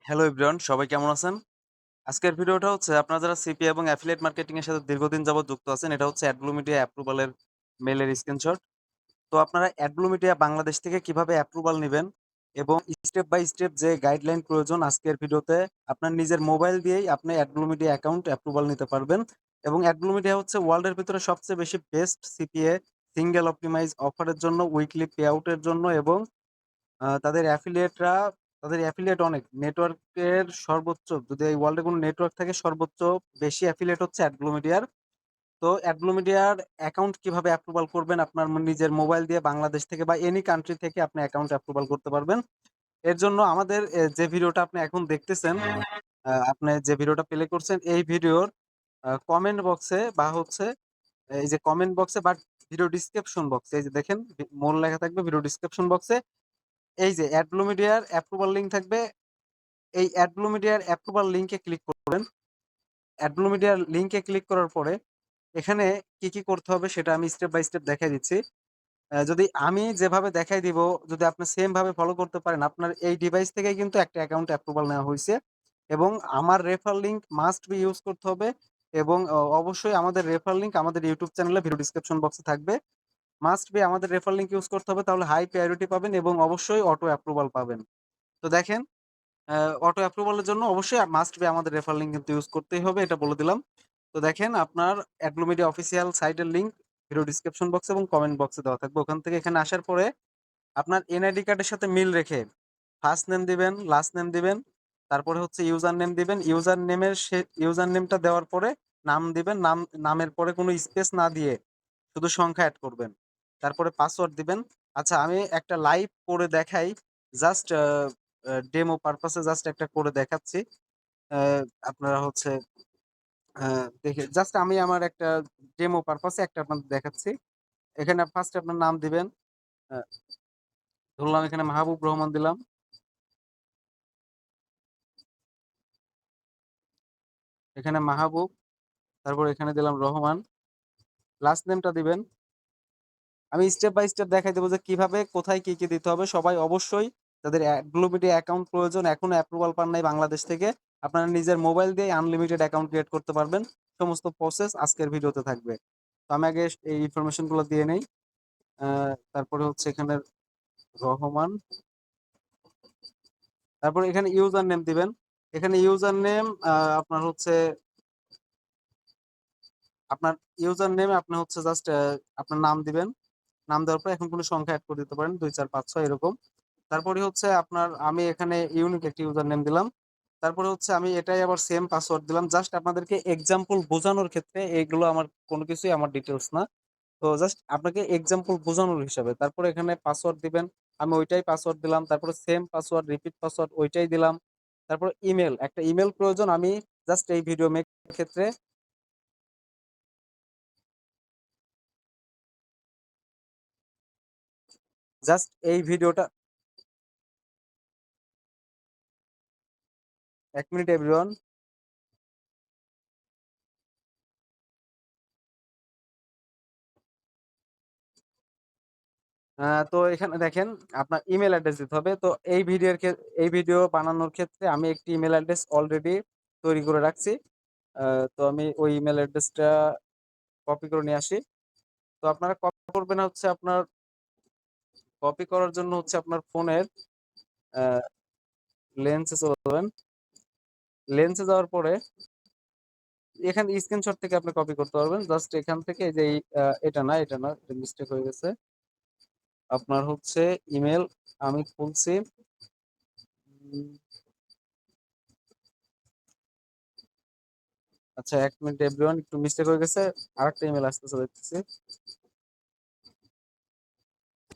Hello everyone, সবাই কেমন আছেন? আজকের ভিডিওটা হচ্ছে আপনারা যারা সিপি এবং অ্যাফিলিয়েট মার্কেটিং এর সাথে দীর্ঘদিন যাবত যুক্ত আছেন, এটা হচ্ছে অ্যাডব্লু মিডিয়া অ্যাপ্রুভাল এর মেইলের স্ক্রিনশট। তো আপনারা অ্যাডব্লু মিডিয়া বাংলাদেশ থেকে কিভাবে অ্যাপ্রুভাল নিবেন এবং স্টেপ বাই স্টেপ যে গাইডলাইন প্রয়োজন আজকের ভিডিওতে আপনার নিজের মোবাইল দিয়েই আপনি অ্যাডব্লু মিডিয়া অ্যাকাউন্ট অ্যাপ্রুভাল নিতে পারবেন। এবং অ্যাডব্লু মিডিয়া হচ্ছে ওয়ার্ল্ডের ভিতরে সবচেয়ে বেশি বেস্ট সিপিএ সিঙ্গেল অপটিমাইজ অফারের জন্য, উইকলি পে আউটের জন্য এবং তাদের অ্যাফিলিয়েটরা তাদের অ্যাফিলিয়েট অনেক। নেটওয়ার্কের সর্বোচ্চ যদি এই ওয়ার্ল্ডে কোনো নেটওয়ার্ক থাকে সর্বোচ্চ বেশি অ্যাফিলিয়েট হচ্ছে অ্যাডব্লু মিডিয়ার। তো অ্যাডব্লু মিডিয়ার অ্যাকাউন্ট কিভাবে অ্যাপ্রুভাল করবেন আপনার নিজের মোবাইল দিয়ে বাংলাদেশ থেকে বা এনি কান্ট্রি থেকে আপনি অ্যাকাউন্ট অ্যাপ্রুভাল করতে পারবেন। এর জন্য আমাদের যে ভিডিওটা আপনি এখন দেখতেছেন, আপনি যে ভিডিওটা প্লে করছেন এই ভিডিওর কমেন্ট বক্সে বা হচ্ছে এই যে কমেন্ট বক্সে বা ভিডিও ডিসক্রিপশন বক্সে এই যে দেখেন মূল লেখা থাকবে ভিডিও ডিসক্রিপশন বক্সে এই যে অ্যাডব্লু মিডিয়ার অ্যাপ্রুভাল লিঙ্ক থাকবে। এই অ্যাডব্লু মিডিয়ার অ্যাপ্রুভাল লিঙ্কে ক্লিক করবেন। অ্যাডব্লু মিডিয়ার লিঙ্কে ক্লিক করার পরে এখানে কি করতে হবে সেটা আমি স্টেপ বাই স্টেপ দেখাই দিচ্ছি। যদি আমি যেভাবে দেখাই দিব, যদি আপনি সেম ভাবে ফলো করতে পারেন, আপনার এই ডিভাইস থেকেই কিন্তু একটা অ্যাকাউন্ট অ্যাপ্রুভাল নেওয়া হইছে। এবং আমার refer link must be use করতে হবে এবং অবশ্যই আমাদের রেফার লিঙ্ক আমাদের ইউটিউব চ্যানেলে ভিডিও ডিসক্রিপশন বক্সে থাকবে। মাস্ট বি আমাদের রেফার লিঙ্ক ইউজ করতে হবে, তাহলে হাই প্রায়োরিটি পাবেন এবং অবশ্যই অটো অ্যাপ্রুভাল পাবেন। তো দেখেন অটো অ্যাপ্রুভাল এর জন্য অবশ্যই মাস্ট বি আমাদের রেফার লিঙ্ক কিন্তু ইউজ করতেই হবে, এটা বলে দিলাম। তো দেখেন আপনার অ্যাডব্লু মিডিয়া অফিসিয়াল সাইটের লিঙ্ক ভিডিও ডিসক্রিপশন বক্স এবং কমেন্ট বক্সে দেওয়া থাকবে। ওখান থেকে এখানে আসার পরে আপনার এনআইডি কার্ডের সাথে মিল রেখে ফার্স্ট নেম দিবেন, লাস্ট নেম দিবেন। তারপরে হচ্ছে ইউজার নেম দিবেন। ইউজার নেমের ইউজার নেমটা দেওয়ার পরে নাম দিবেন। নামের পরে কোনো স্পেস না দিয়ে শুধু সংখ্যা এড করবেন। তারপরে পাসওয়ার্ড দিবেন। আচ্ছা, আমি একটা লাইভ করে দেখাই। জাস্ট ডেমো পারপাসে জাস্ট একটা করে দেখাচ্ছি। আ আপনারা হচ্ছে দেখে জাস্ট আমি আমার একটা ডেমো পারপাসে একটা আপনাদের দেখাচ্ছি। এখানে ফার্স্ট এ আপনার নাম দিবেন। আ ধরলাম এখানে মাহবুব রহমান দিলাম। এখানে মাহবুব, তারপর এখানে দিলাম রহমান। লাস্ট নেমটা দিবেন। আমি স্টেপ বাই স্টেপ দেখাই দেব যে কিভাবে কোথায় কি দিতে হবে। সবাই অবশ্যই যাদের অ্যাডব্লু মিডিয়া অ্যাকাউন্ট প্রয়োজন এখনো অ্যাপ্রুভাল পান নাই বাংলাদেশ থেকে, আপনারা নিজের মোবাইল দিয়ে আনলিমিটেড অ্যাকাউন্ট ক্রিয়েট করতে পারবেন। সমস্ত প্রসেস আজকের ভিডিওতে থাকবে। তো আমি আগে এই ইনফরমেশন গুলো দিয়ে নেই। তারপরে হচ্ছে এখানে রহমান, তারপরে এখানে ইউজার নেম দিবেন। এখানে ইউজার নেম আপনার হচ্ছে আপনার ইউজার নেমে আপনি হচ্ছে জাস্ট আপনার নাম দিবেন। নাম দেওয়ার পর এখন কোনো সংখ্যা এড করে দিতে পারেন ২, ৪, ৫, ৬ এরকম। তারপরে হচ্ছে আপনার আমি এখানে ইউনিক একটি ইউজার নেম দিলাম। তারপরে হচ্ছে আমি এটাই আবার সেম পাসওয়ার্ড দিলাম। জাস্ট আপনাদেরকে এক্সাম্পল বোঝানোর ক্ষেত্রে এগুলো আমার কোনো কিছুই আমার ডিটেইলস না। তো জাস্ট আপনাকে এক্সাম্পল বোঝানোর হিসাবে। তারপরে এখানে পাসওয়ার্ড দিবেন। আমি ওইটাই পাসওয়ার্ড দিলাম। তারপরে সেম পাসওয়ার্ড, রিপিট পাসওয়ার্ড ওইটাই দিলাম। তারপর ইমেইল, একটা ইমেইল প্রয়োজন। আমি জাস্ট এই ভিডিও মেক ক্ষেত্রে জাস্ট এই ভিডিওটা ১ মিনিট এভরিওয়ান। তো এখানে দেখেন আপনার ইমেইল অ্যাড্রেস দিতে হবে। তো এই ভিডিও বানানোর ক্ষেত্রে আমি একটি ইমেইল অ্যাড্রেস অলরেডি তৈরি করে রাখছি। আ তো আমি ওই ইমেইল অ্যাড্রেসটা কপি করে নিয়ে আসি। তো আপনারা কপি করবেন হচ্ছে আপনার কপি করার জন্য হচ্ছে আপনার ফোনের আ লেন্সে চলে যাবেন। লেন্সে যাওয়ার পরে এখানে স্ক্রিনশট থেকে আপনি কপি করতে পারবেন। জাস্ট এখান থেকে এই যে এটা না, এটা মিস্টেক হয়ে গেছে। আপনার হচ্ছে ইমেইল আমি খুলছি। উম আচ্ছা, ১ মিনিট এভরিওয়ান, একটু মিস্টেক হয়ে গেছে। আরেকটা ইমেইল আসতেছে দেখতেছি।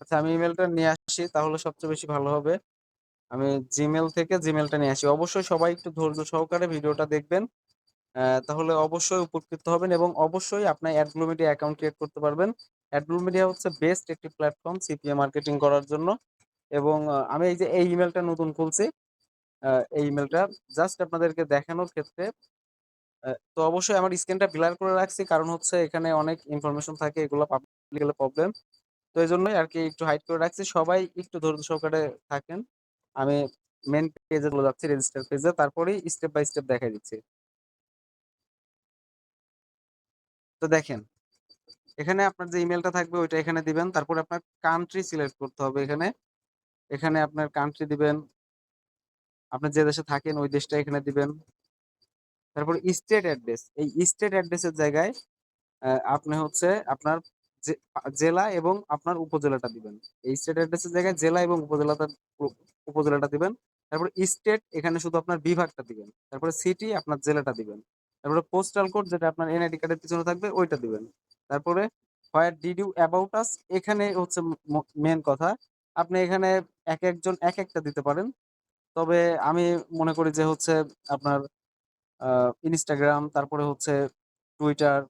আচ্ছা, আমি ইমেইলটা নিয়ে আসি তাহলে সবচেয়ে বেশি ভালো হবে। আমি Gmail থেকে জিমেইলটা নিয়ে আসি। অবশ্যই সবাই একটু ধৈর্য সহকারে ভিডিওটা দেখবেন। তাহলে অবশ্যই উপকৃত হবেন এবং অবশ্যই আপনার অ্যাডব্লু মিডিয়া অ্যাকাউন্ট ক্রিয়েট করতে পারবেন। অ্যাডব্লু মিডিয়া হচ্ছে বেস্ট একটি প্ল্যাটফর্ম সিপিএ মার্কেটিং করার জন্য। এবং আমি এই যে এই ইমেইলটা নতুন খুলছি। আ এই ইমেইলটা জাস্ট আপনাদেরকে দেখানোর ক্ষেত্রে তো অবশ্যই আমার স্ক্রিনটা ব্লার করে রাখছি। কারণ হচ্ছে এখানে অনেক ইনফরমেশন থাকে, এগুলো পাবলিক গেলে প্রবলেম। তো এজন্যই আরকি একটু হাইড করে রাখছি। সবাই একটু ধৈর্য সহকারে থাকেন। আমি মেইন পেজে চলে যাচ্ছি, রেজিস্টার পেজে, তারপরেই স্টেপ বাই স্টেপ দেখাই দিচ্ছি। তো দেখেন, এখানে আপনার যে ইমেলটা থাকবে ওইটা এখানে দিবেন। তারপরে আপনার কান্ট্রি সিলেক্ট করতে হবে এখানে। এখানে আপনার কান্ট্রি দিবেন। আপনি যে দেশে থাকেন ওই দেশটা এখানে দিবেন। তারপর স্টেট অ্যাড্রেস। এই স্টেট অ্যাড্রেসের জায়গায় আপনি হচ্ছে আপনার জেলা এবং আপনার উপজেলাটা দিবেন। এই স্টেট অ্যাড্রেসের জায়গায় জেলা এবং উপজেলাটা দিবেন। তারপর স্টেট এখানে শুধু আপনার বিভাগটা দিবেন। তারপরে সিটি আপনার জেলাটা দিবেন। তারপরে পোস্টাল কোড যেটা আপনার এনআইডি কার্ডের পিছনে থাকবে ওইটা দিবেন। তারপরে where did you about us, এখানে হচ্ছে মেন কথা। আপনি এখানে এক একজন এক একটা দিতে পারেন। তবে আমি মনে করি যে হচ্ছে আপনার ইনস্টাগ্রাম, তারপরে হচ্ছে টুইটার,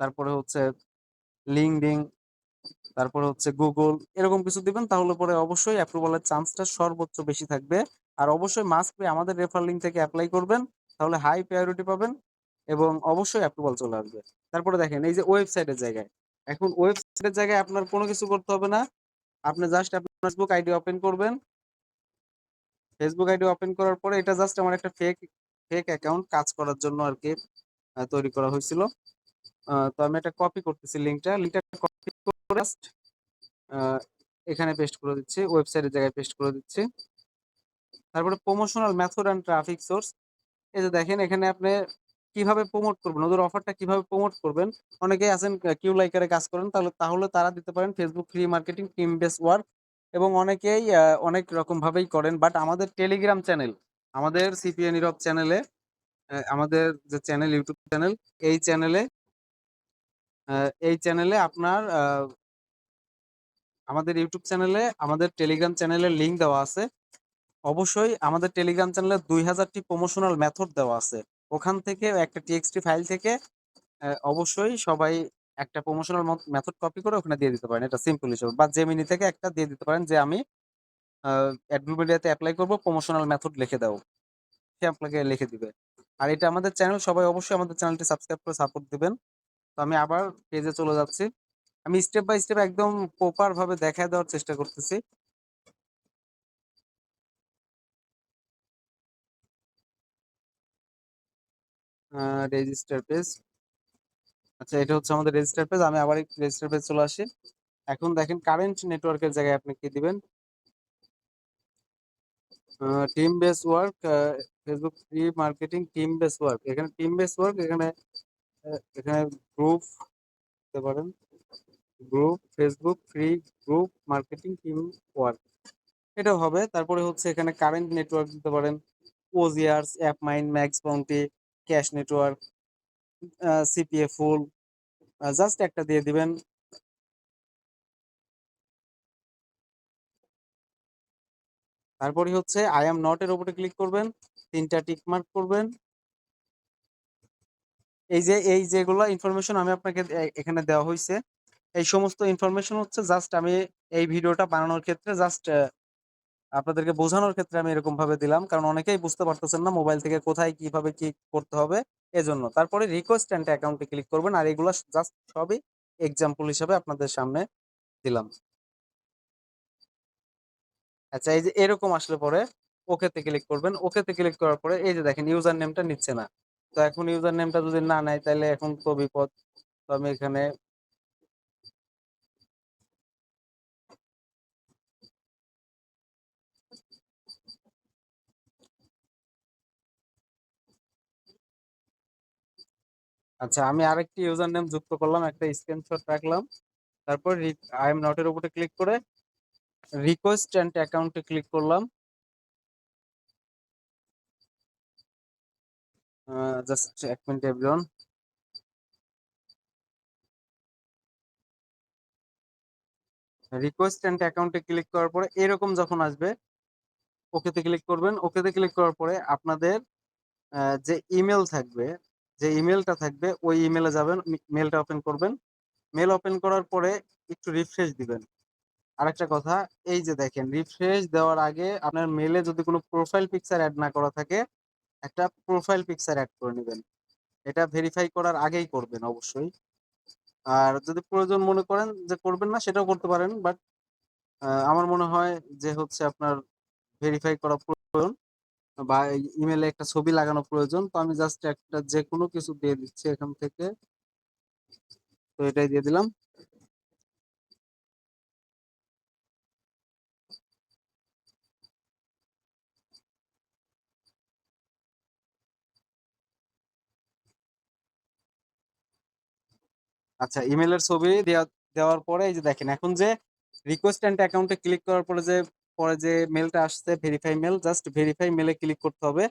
তারপরে হচ্ছে লিঙ্কডইন, তারপরে হচ্ছে গুগল, এরকম কিছু দিবেন। তাহলে পরে অবশ্যই অ্যাপ্রুভালের চান্সটা সর্বোচ্চ বেশি থাকবে। আর অবশ্যই মাস্ট বি আমাদের রেফার লিঙ্ক থেকে অ্যাপ্লাই করবেন, তাহলে হাই প্রায়োরিটি পাবেন এবং অবশ্যই অ্যাপ্রুভাল চলে আসবে। তারপরে দেখেন এই যে ওয়েবসাইটের জায়গায়, এখন ওয়েবসাইটের জায়গায় আপনার কোনো কিছু করতে হবে না। আপনি জাস্ট আপনার ফেসবুক আইডি ওপেন করবেন। ফেসবুক আইডি ওপেন করার পরে এটা জাস্ট আমার একটা ফেক ফেক অ্যাকাউন্ট কাজ করার জন্য আর কি তৈরি করা হয়েছিল। তো আমি এটা কপি করতেছি, লিঙ্কটা কপি করে just, আহ, এখানে পেস্ট করে দিচ্ছি, ওয়েবসাইটের জায়গায় পেস্ট করে দিচ্ছি। তারপরে promotional method and traffic source. এই যে দেখেন এখানে আপনি কিভাবে প্রমোট করবেন, ওদের অফারটা কিভাবে প্রমোট করবেন। অনেকেই আছেন কিউ লাইকারে কাজ করেন, তাহলে তাহলে তারা দিতে পারেন Facebook free marketing team base work. এবং অনেকেই অনেক রকম ভাবেই করেন, বাট আমাদের টেলিগ্রাম চ্যানেল, আমাদের সিপিএ নীরব চ্যানেলে, আমাদের যে চ্যানেল, ইউটিউব চ্যানেল, এই চ্যানেলে আপনার আমাদের ইউটিউব চ্যানেলে আমাদের টেলিগ্রাম চ্যানেলের লিঙ্ক দেওয়া আছে। অবশ্যই আমাদের টেলিগ্রাম চ্যানেলে 2000টি প্রমোশনাল মেথড দেওয়া আছে। ওখান থেকে একটা টিএক্সটি ফাইল থেকে অবশ্যই সবাই একটা প্রমোশনাল মেথড কপি করে ওখানে দিয়ে দিতে পারেন। এটা সিম্পল হিসেবে, বা জেমিনি থেকে একটা দিয়ে দিতে পারেন যে আমি অ্যাড্রুমিডিয়াতে অ্যাপ্লাই করব, প্রমোশনাল মেথড লিখে দাও, সে আপনাকে লিখে দিবে। আর এটা আমাদের চ্যানেল, সবাই অবশ্যই আমাদের চ্যানেলটি সাবস্ক্রাইব করে সাপোর্ট দিবেন। তো আমি আবার পেজে চলে যাচ্ছি। আমি স্টেপ বাই স্টেপ একদম প্রপার ভাবে দেখায় দেওয়ার চেষ্টা করতেছি। Register page. আচ্ছা, এটা হচ্ছে আমাদের রেজিস্টার পেজ। আমি আবার একটু রেজিস্টার পেজ চলে আসি। এখন দেখেন কারেন্ট নেটওয়ার্কের জায়গায় আপনি কি দিবেন। Team base work, Facebook free marketing team base work. এখানে টিম বেস ওয়ার্ক, এখানে গ্রুপ দিতে পারেন। Group Facebook free group marketing team work, এটাও হবে। তারপরে হচ্ছে এখানে কারেন্ট নেটওয়ার্ক দিতে পারেন। OGRs, app mind, max bounty, cash network, CPA full, just একটা দিয়ে দিবেন। তারপরে হচ্ছে আই এম নট এর উপরে ক্লিক করবেন, 3টা টিক মার্ক করবেন। এই যেগুলো ইনফরমেশন আমি আপনাকে এখানে দেওয়া হয়েছে, এই সমস্ত ইনফরমেশন হচ্ছে জাস্ট আমি এই ভিডিওটা বানানোর ক্ষেত্রে জাস্ট আপনাদেরকে বোঝানোর ক্ষেত্রে আমি এরকম ভাবে দিলাম, কারণ অনেকেই বুঝতে পারতেছেন না মোবাইল থেকে কোথায় কিভাবে কি করতে হবে, এজন্য। তারপরে রিকোয়েস্ট এন্ড অ্যাকাউন্টে ক্লিক করবেন, আর এগুলো জাস্ট সবই এক্সাম্পল হিসেবে আপনাদের সামনে দিলাম। আচ্ছা, এই যে এরকম আসলে পরে ওকেতে ক্লিক করবেন। ওকেতে ক্লিক করার পরে এই যে দেখেন ইউজার নেমটা নিচ্ছে না। তো এখন ইউজার নেমটা যদি না নেয় তাহলে এখন তো বিপদ। তো আমি এখানে, আচ্ছা, আমি আরেকটি ইউজার নেম যুক্ত করলাম, একটা স্ক্রিনশট রাখলাম। তারপর আই এম নট এর উপরে ক্লিক করে রিকোয়েস্ট এন্ড অ্যাকাউন্টে ক্লিক করলাম। জাস্ট এক মিনিট এভরিওয়ান। রিকোয়েস্ট এন্ড অ্যাকাউন্টে ক্লিক করার পরে এরকম যখন আসবে, ওকেতে ক্লিক করবেন। ওকেতে ক্লিক করার পরে আপনাদের যে ইমেল থাকবে, যে ইমেলটা থাকবে ওই ইমেলে যাবেন, মেলটা ওপেন করবেন। মেল ওপেন করার পরে একটু রিফ্রেশ দিবেন। আরেকটা কথা, এই যে দেখেন রিফ্রেশ দেওয়ার আগে আপনার মেলে যদি কোনো প্রোফাইল পিকচার অ্যাড না করা থাকে, একটা প্রোফাইল পিকচার অ্যাড করে নেবেন। এটা ভেরিফাই করার আগেই করবেন অবশ্যই। আর যদি প্রয়োজন মনে করেন যে করবেন না, সেটাও করতে পারেন, বাট আমার মনে হয় যে হচ্ছে আপনার ভেরিফাই করা প্রয়োজন বা ইমেলে একটা ছবি লাগানো প্রয়োজন। তো আমি জাস্ট একটা যেকোনো কিছু দিয়ে দিচ্ছি এখান থেকে। তো এটাই দিয়ে দিলাম। আচ্ছা, ইমেলের ছবি দেওয়ার পরে এই যে দেখেন এখন যে রিকোয়েস্ট এন্ড অ্যাকাউন্টে ক্লিক করার পরে যে মেলটা আসছে ভেরিফাই মেল, জাস্ট ভেরিফাই মেলে ক্লিক করতে হবে।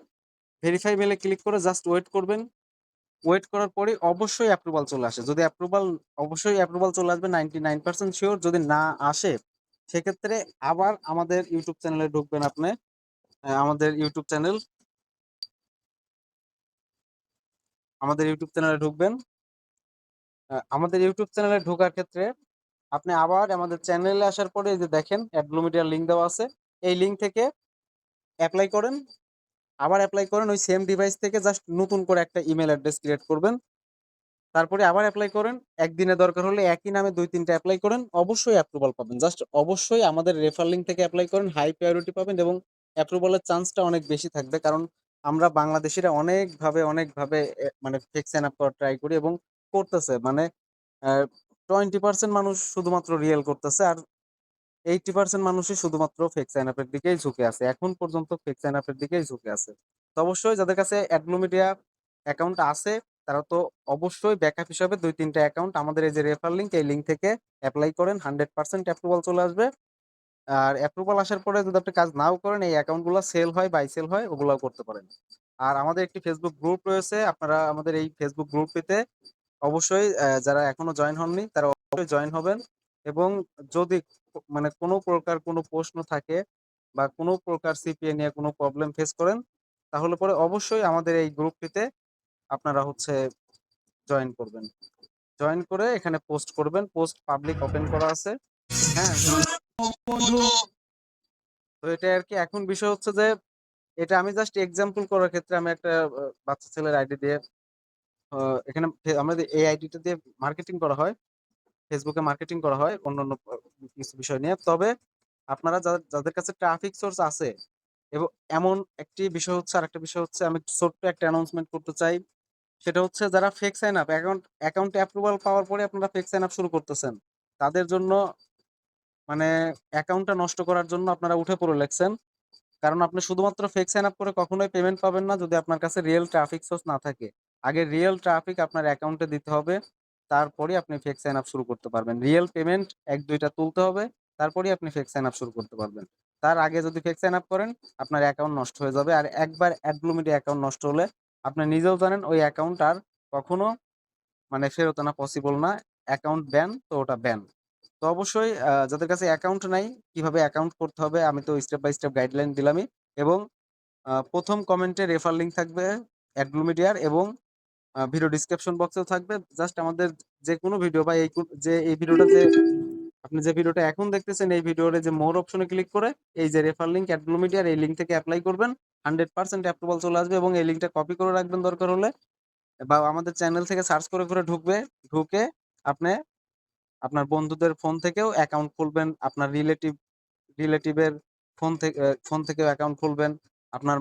ভেরিফাই মেলে ক্লিক করে জাস্ট ওয়েট করবেন। ওয়েট করার পরে অবশ্যই অ্যাপ্রুভাল চলে আসে। যদি অবশ্যই অ্যাপ্রুভাল চলে আসবে 99% শিওর। যদি না আসে সেক্ষেত্রে আবার আমাদের ইউটিউব চ্যানেলে ঢুকবেন আপনি। আমাদের ইউটিউব চ্যানেল আমাদের ইউটিউব চ্যানেলে ঢুকবেন। আমাদের ইউটিউব চ্যানেলে ঢোকার ক্ষেত্রে আপনি আবার আমাদের চ্যানেলে আসার পরে এই যে দেখেন অ্যাডব্লুমিডিয়ার লিঙ্ক দেওয়া আছে। এই লিঙ্ক থেকে অ্যাপ্লাই করেন। আবার অ্যাপ্লাই করেন ওই সেম ডিভাইস থেকে জাস্ট নতুন করে একটা ইমেল অ্যাড্রেস ক্রিয়েট করবেন। তারপরে আবার এপ্লাই করেন। একদিনে দরকার হলে একই নামে ২-৩ টা এপ্লাই করেন। অবশ্যই অ্যাপ্রুভাল পাবেন। জাস্ট অবশ্যই আমাদের রেফার লিঙ্ক থেকে এপ্লাই করেন। হাই প্রায়োরিটি পাবেন এবং অ্যাপ্রুভালের চান্সটা অনেক বেশি থাকবে। কারণ আমরা বাংলাদেশীরা অনেকভাবে মানে ফেক সাইন আপ করার ট্রাই করি এবং করতেছে। মানে 20% মানুষ শুধুমাত্র রিয়েল করতেছে আর 80% মানুষই শুধুমাত্র ফেক সাইন আপের দিকেই ঝুঁকে আছে। এখন পর্যন্ত ফেক সাইন আপের দিকেই ঝুঁকে আছে। তো অবশ্যই যাদের কাছে অ্যাডব্লুমিডিয়া অ্যাকাউন্ট আছে তারা তো অবশ্যই ব্যাকআপ হিসাবে ২-৩ টা অ্যাকাউন্ট আমাদের এই যে রেফার লিঙ্ক, এই লিঙ্ক থেকে এপ্লাই করেন। 100% অ্যাপ্রুভাল চলে আসবে। আর অ্যাপ্রুভাল আসার পরে যদি আপনি কাজ নাও করেন এই অ্যাকাউন্টগুলো সেল হয়, বাই সেল হয়, ওগুলাও করতে পারেন। আর আমাদের একটি ফেসবুক গ্রুপ রয়েছে। আপনারা আমাদের এই ফেসবুক গ্রুপটিতে অবশ্যই যারা এখনো জয়েন হননি তারা অবশ্যই জয়েন হবেন এবং যদি মানে কোনো প্রকার কোনো প্রশ্ন থাকে বা কোনো প্রকার সিপিএ নিয়ে কোনো প্রবলেম ফেস করেন তাহলে পরে অবশ্যই আমাদের এই গ্রুপটিতে আপনারা হচ্ছে জয়েন করবেন। জয়েন করে এখানে পোস্ট করবেন। পোস্ট পাবলিক ওপেন করা আছে। হ্যাঁ? তো এটাই আরকি। এখন বিষয় হচ্ছে যে এটা আমি জাস্ট এক্সাম্পল করার ক্ষেত্রে আমি একটা বাচ্চা ছেলের আইডি দিয়ে আ এখানে আমাদের এই আইডিটা দিয়ে মার্কেটিং করা হয়। ফেসবুকে মার্কেটিং করা হয় অন্যান্য কিছু বিষয় নিয়ে। তবে আপনারা যাদের কাছে ট্রাফিক সোর্স আছে এবং এমন একটি বিষয় হচ্ছে আরেকটা বিষয় হচ্ছে আমি ছোট্ট একটা অ্যানাউন্সমেন্ট করতে চাই। সেটা হচ্ছে যারা ফেক সাইন আপ অ্যাকাউন্টে অ্যাপ্রুভাল পাওয়ার পরে আপনারা ফেক সাইন আপ শুরু করতেছেন। তাদের জন্য মানে অ্যাকাউন্টটা নষ্ট করার জন্য আপনারা উঠে পড়ে লেগছেন। কারণ আপনি শুধুমাত্র ফেক সাইন আপ করে কখনোই পেমেন্ট পাবেন না যদি আপনার কাছে রিয়েল ট্রাফিক সোর্স না থাকে। আগে রিয়েল ট্রাফিক আপনার অ্যাকাউন্টে দিতে হবে। তারপরেই আপনি ফেক সাইন আপ শুরু করতে পারবেন। রিয়েল পেমেন্ট ১-২ টা তুলতে হবে। তারপরেই আপনি ফেক সাইন আপ শুরু করতে পারবেন। তার আগে যদি ফেক সাইন আপ করেন আপনার অ্যাকাউন্ট নষ্ট হয়ে যাবে। আর একবার অ্যাডব্লুমিডিয়া অ্যাকাউন্ট নষ্ট হলে আপনি নিজেও জানেন ওই অ্যাকাউন্ট আর কখনো মানে ফেরত আনা পসিবল না। অ্যাকাউন্ট ব্যান তো ওটা ব্যান। তো অবশ্যই যাদের কাছে অ্যাকাউন্ট নাই কিভাবে অ্যাকাউন্ট করতে হবে আমি তো স্টেপ বাই স্টেপ গাইডলাইন দিলামই এবং ১ম কমেন্টে রেফার লিঙ্ক থাকবে অ্যাডব্লুমিডিয়ার এবং ভিডিও ডেসক্রিপশন বক্সেও থাকবে। জাস্ট আমাদের যেকোনো ভিডিও বা এই ভিডিওটা যে আপনি যে ভিডিওটা এখন দেখতেছেন এই ভিডিওর যে মোর অপশনে ক্লিক করে এই যে রেফার লিঙ্ক অ্যাডব্লুমিডিয়ার এই লিঙ্ক থেকে এপ্লাই করবেন। 100% অ্যাপ্রুভাল চলে আসবে এবং এই লিঙ্কটা কপি করে রাখবেন দরকার হলে বা আমাদের চ্যানেল থেকে সার্চ করে ঢুকে আপনি আপনার বন্ধুদের ফোন থেকেও অ্যাকাউন্ট খুলবেন। আপনার রিলেটিভের ফোন থেকেও অ্যাকাউন্ট খুলবেন। আপনার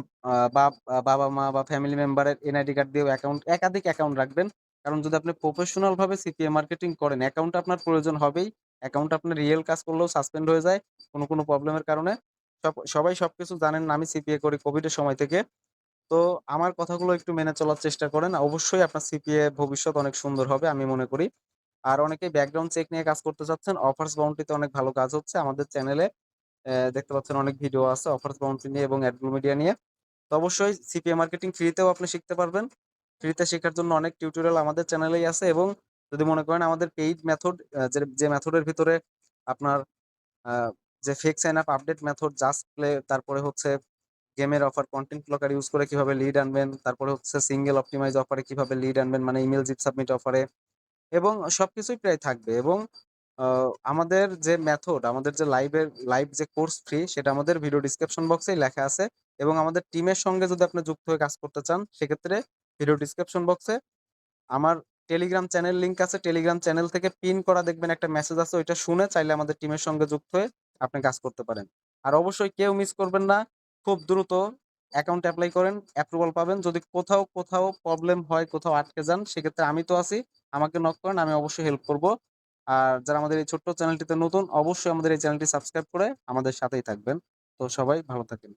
বাবা-মা বা ফ্যামিলি মেম্বারের এনআইডি কার্ড দিয়েও একাধিক অ্যাকাউন্ট রাখবেন। কারণ যদি আপনি প্রফেশনাল ভাবে সিপিএ মার্কেটিং করেন, অ্যাকাউন্ট আপনার প্রয়োজন হবেই। অ্যাকাউন্ট আপনার রিয়েল কাজ করলেও সাসপেন্ড হয়ে যায় কোনো প্রবলেমের কারণে। সবাই সবকিছু জানেন না আমি সিপিএ করি কোভিডের সময় থেকে। তো আমার কথাগুলো একটু মেনে চলার চেষ্টা করেন। অবশ্যই আপনার সিপিএ ভবিষ্যৎ অনেক সুন্দর হবে আমি মনে করি। আর অনেকেই ব্যাকগ্রাউন্ড চেক নিয়ে কাজ করতে চাচ্ছেন। অফার্স বাউন্টিতে অনেক ভালো কাজ হচ্ছে। আমাদের চ্যানেলে দেখতে পাচ্ছেন অনেক ভিডিও আছে অফার্স বাউন্টি নিয়ে এবং অ্যাডব্লুমিডিয়া নিয়ে। তো অবশ্যই সিপিএ মার্কেটিং ফ্রিতেও আপনি শিখতে পারবেন। ফ্রিতে শেখার জন্য অনেক টিউটোরিয়াল আমাদের চ্যানেলেই আছে এবং যদি মনে করেন আমাদের পেইড মেথড যে মেথডের ভিতরে আপনার আ যে fake sign up update method, just play, তারপরে হচ্ছে গেমের অফার, কনটেন্ট ব্লকার ইউজ করে কিভাবে লিড আনবেন, তারপরে হচ্ছে সিঙ্গেল অপটিমাইজ অফারে কিভাবে লিড আনবেন মানে ইমেইল জিট সাবমিট অফারে এবং সবকিছুই প্রায় থাকবে এবং আ আমাদের যে লাইভ যে কোর্স ফ্রি সেটা আমাদের ভিডিও ডেসক্রিপশন বক্সেই লেখা আছে এবং আমাদের টিমের সঙ্গে যদি আপনি যুক্ত হয়ে কাজ করতে চান সেক্ষেত্রে ভিডিও ডেসক্রিপশন বক্সে আমার টেলিগ্রাম চ্যানেল লিংক আছে। টেলিগ্রাম চ্যানেল থেকে পিন করা দেখবেন একটা মেসেজ আছে ওইটা শুনে চাইলে আমাদের টিমের সঙ্গে যুক্ত হয়ে আপনি কাজ করতে পারেন। আর অবশ্যই কেউ মিস করবেন না খুব দ্রুত অ্যাকাউন্টে এপ্লাই করেন, অ্যাপ্রুভাল পাবেন। যদি কোথাও প্রবলেম হয়, কোথাও আটকে যান, সেক্ষেত্রে আমি তো আছি। আমাকে নক করেন, আমি অবশ্যই হেল্প করব। আর যারা আমাদের এই ছোট্ট চ্যানেলটিতে নতুন, অবশ্যই আমাদের এই চ্যানেলটি সাবস্ক্রাইব করে আমাদের সাথেই থাকবেন। তো সবাই ভালো থাকেন।